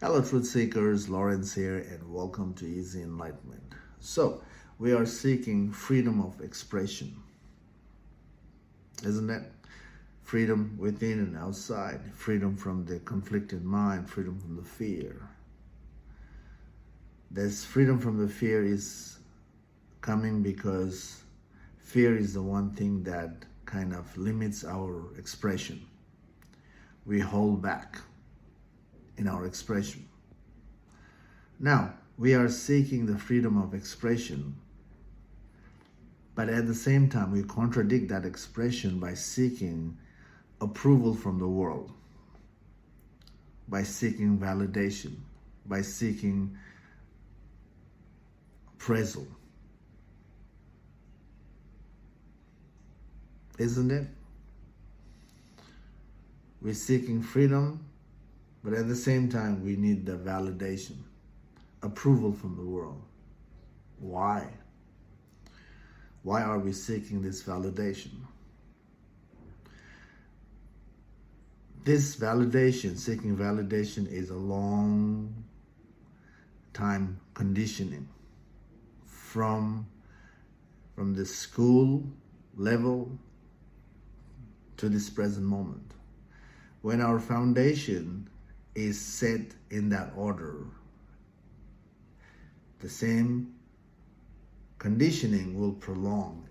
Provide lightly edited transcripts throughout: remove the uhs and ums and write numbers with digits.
Hello, truth seekers. Lawrence here, and welcome to Easy Enlightenment. So, we are seeking freedom of expression, isn't it? Freedom within and outside, freedom from the conflicted mind, freedom from the fear. This freedom from the fear is coming because fear is the one thing that kind of limits our expression. We hold back in our expression. Now, we are seeking the freedom of expression, but at the same time, we contradict that expression by seeking approval from the world, by seeking validation, by seeking appraisal. Isn't it? We're seeking freedom, but at the same time, we need the validation, approval from the world. Why? Why are we seeking this validation? This validation, seeking validation, is a long time conditioning from the school level to this present moment. When our foundation is set in that order, the same conditioning will prolong.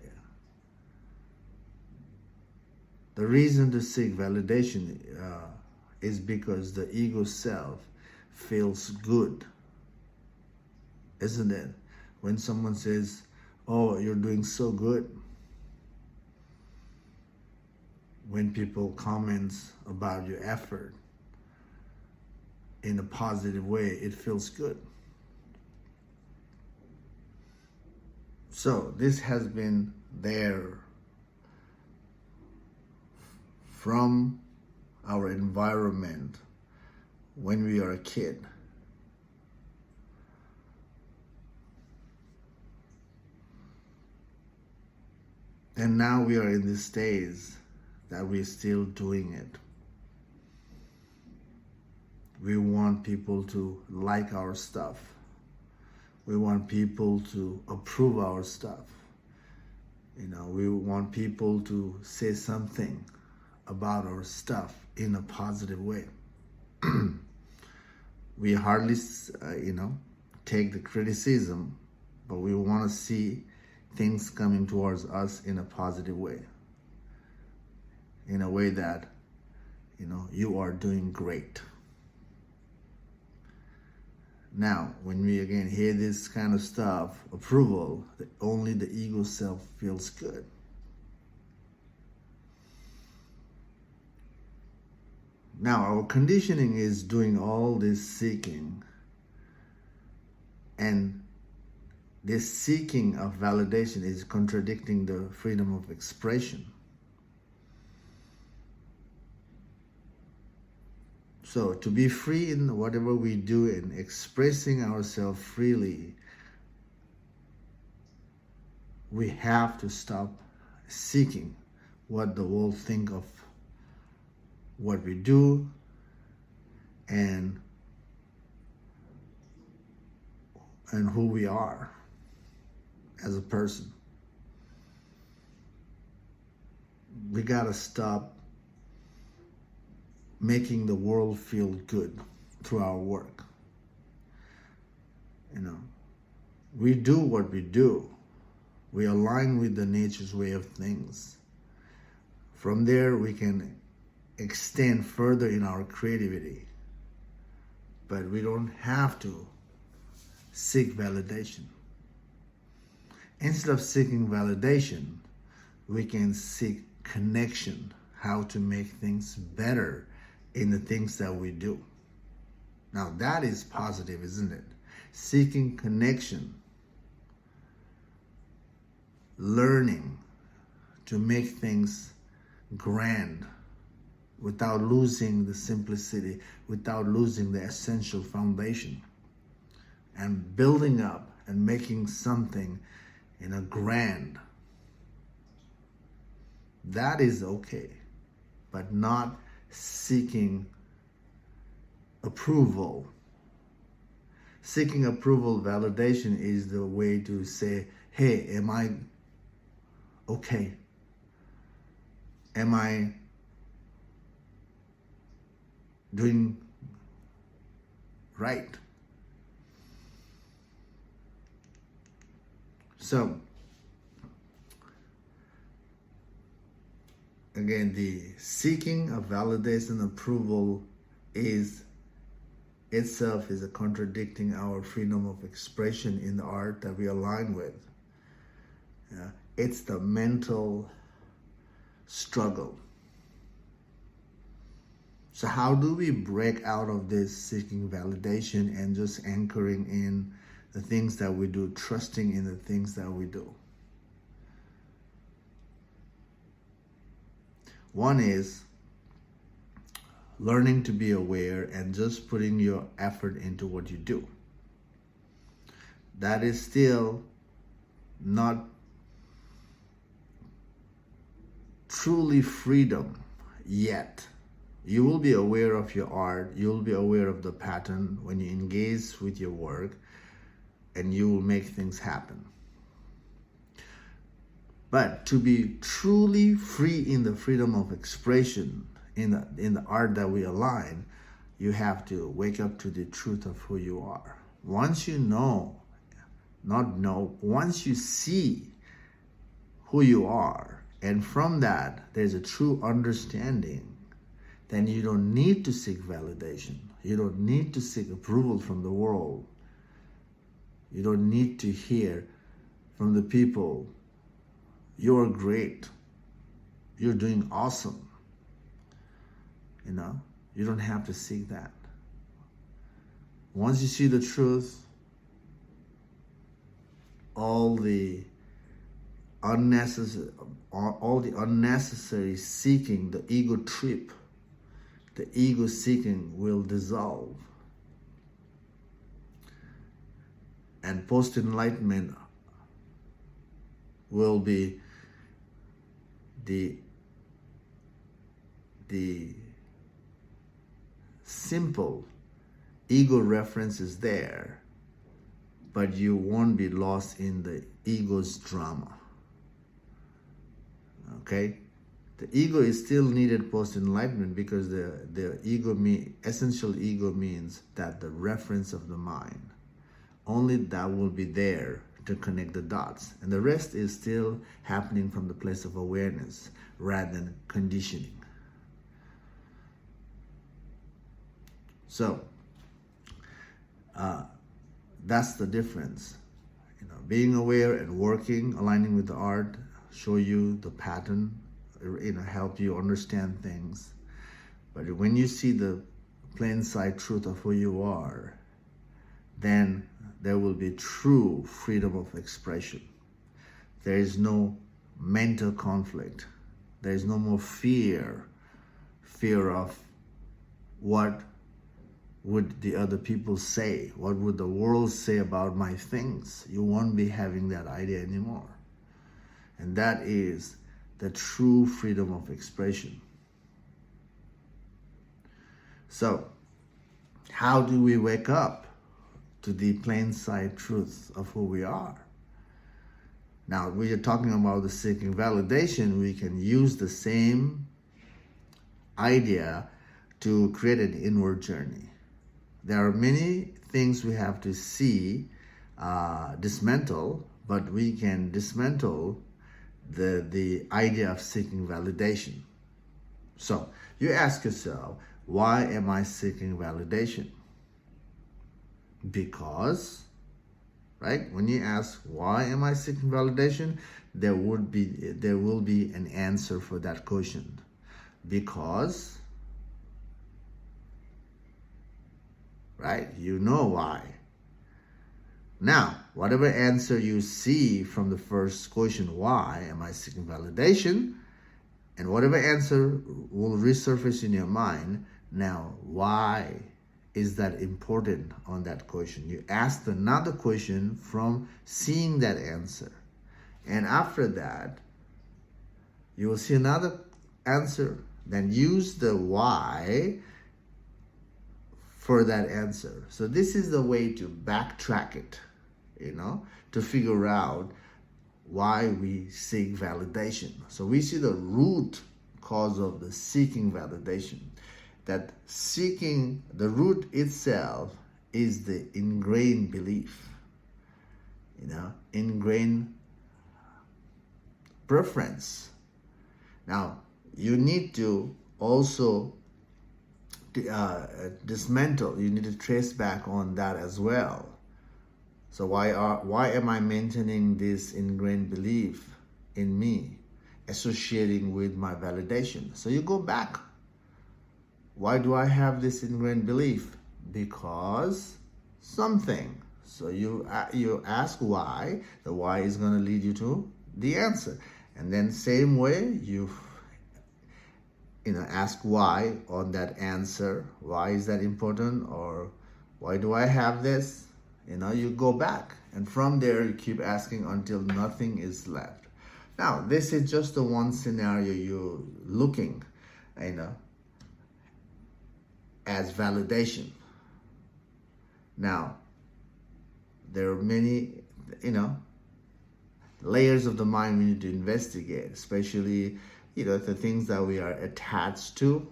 The reason to seek validation is because the ego self feels good, isn't it? When someone says, "Oh, you're doing so good," when people comment about your effort in a positive way, it feels good. So this has been there from our environment when we are a kid. And now we are in this stage that we're still doing it. We want people to like our stuff. We want people to approve our stuff. We want people to say something about our stuff in a positive way. We hardly, take the criticism, but we want to see things coming towards us in a positive way. In a way that, you are doing great. Now, when we again hear this kind of stuff, approval, only the ego self feels good. Now, our conditioning is doing all this seeking, and this seeking of validation is contradicting the freedom of expression. So to be free in whatever we do and expressing ourselves freely, we have to stop seeking what the world think of what we do and who we are as a person. We gotta stop making the world feel good through our work. We do what we do. We align with the nature's way of things. From there, we can extend further in our creativity. But we don't have to seek validation. Instead of seeking validation, we can seek connection, how to make things better in the things that we do. Now that is positive, isn't it? Seeking connection, learning to make things grand without losing the simplicity, without losing the essential foundation, and building up and making something grand. That is okay, but not seeking approval Seeking approval, validation is the way to say, hey, am I okay? Am I doing right? So, again, the seeking of validation approval is itself is a contradicting our freedom of expression in the art that we align with. It's the mental struggle. So how do we break out of this seeking validation and just anchoring in the things that we do, trusting in the things that we do? One is learning to be aware and just putting your effort into what you do. That is still not truly freedom yet. You will be aware of your art, you will be aware of the pattern when you engage with your work, and you will make things happen. But to be truly free in the freedom of expression, in the art that we align, you have to wake up to the truth of who you are. Once you once you see who you are, and from that there's a true understanding, then you don't need to seek validation. You don't need to seek approval from the world. You don't need to hear from the people, you're great, you're doing awesome. You don't have to seek that. Once you see the truth, all the unnecessary seeking, the ego trip, the ego seeking will dissolve. And post-enlightenment will be the simple ego reference is there, but you won't be lost in the ego's drama. Okay? The ego is still needed post-enlightenment because the essential ego means that the reference of the mind, only that will be there to connect the dots. And the rest is still happening from the place of awareness rather than conditioning. So, that's the difference. Being aware and working, aligning with the art, show you the pattern, help you understand things. But when you see the plain sight truth of who you are, then there will be true freedom of expression. There is no mental conflict. There is no more fear of what would the other people say? What would the world say about my things? You won't be having that idea anymore. And that is the true freedom of expression. So, how do we wake up to the plain sight truth of who we are? Now, we are talking about the seeking validation. We can use the same idea to create an inward journey. There are many things we have to see, dismantle, but we can dismantle the idea of seeking validation. So you ask yourself, why am I seeking validation? Because, right? When you ask, why am I seeking validation? There will be an answer for that question. Because, right? You know why. Now, whatever answer you see from the first question, why am I seeking validation? And whatever answer will resurface in your mind, now, why is that important on that question? You ask another question from seeing that answer. And after that, you will see another answer. Then use the why for that answer. So this is the way to backtrack it, to figure out why we seek validation. So we see the root cause of the seeking validation. That seeking, the root itself is the ingrained belief, ingrained preference. Now, you need to also dismantle, you need to trace back on that as well. So why am I maintaining this ingrained belief in me, associating with my validation? So you go back. Why do I have this ingrained belief? Because something. So you ask why. The why is going to lead you to the answer. And then same way you ask why on that answer. Why is that important? Or why do I have this? You go back, and from there you keep asking until nothing is left. Now, this is just the one scenario you're looking, as validation. Now, there are many, layers of the mind we need to investigate, especially, the things that we are attached to,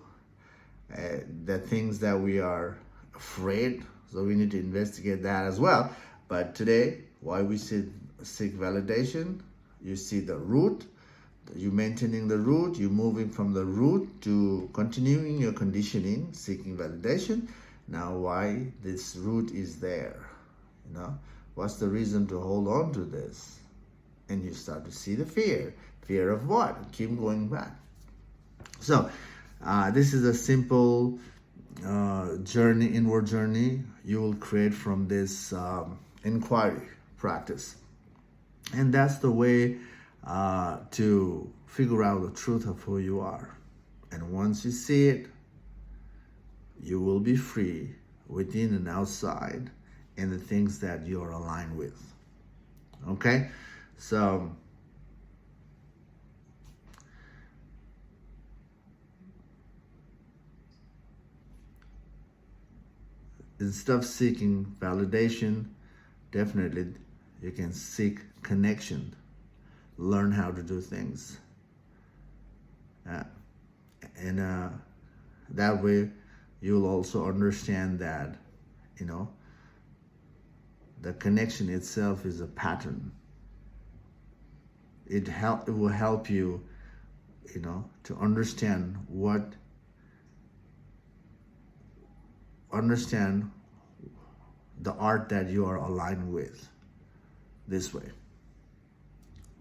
the things that we are afraid. So we need to investigate that as well. But today, why we seek validation, you see the root, you maintaining the root, you moving from the root to continuing your conditioning, seeking validation. Now, why this root is there? What's the reason to hold on to this? And you start to see the fear. Fear of what? Keep going back. So, this is a simple journey, inward journey you will create from this inquiry practice. And that's the way to figure out the truth of who you are. And once you see it, you will be free within and outside in the things that you're aligned with. Okay? So, instead of seeking validation, definitely you can seek connection, learn how to do things. And that way you'll also understand that, the connection itself is a pattern. It will help you, to understand the art that you are aligned with this way.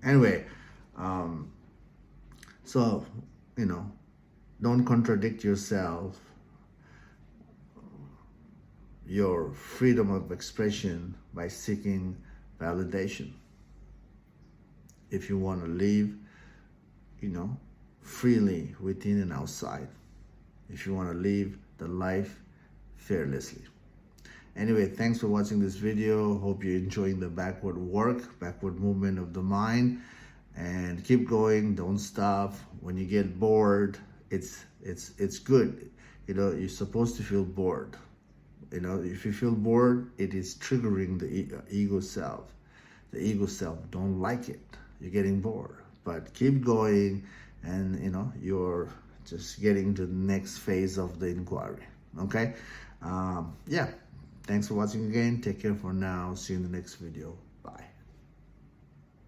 Anyway, so, don't contradict yourself, your freedom of expression by seeking validation. If you want to live, freely within and outside. If you want to live the life fearlessly. Anyway, thanks for watching this video. Hope you're enjoying the backward movement of the mind. And keep going, don't stop. When you get bored, it's good. You're supposed to feel bored. If you feel bored, it is triggering the ego self. The ego self don't like it. You're getting bored. But keep going, and you're just getting to the next phase of the inquiry. Okay? Yeah. Thanks for watching again. Take care for now. See you in the next video. Bye.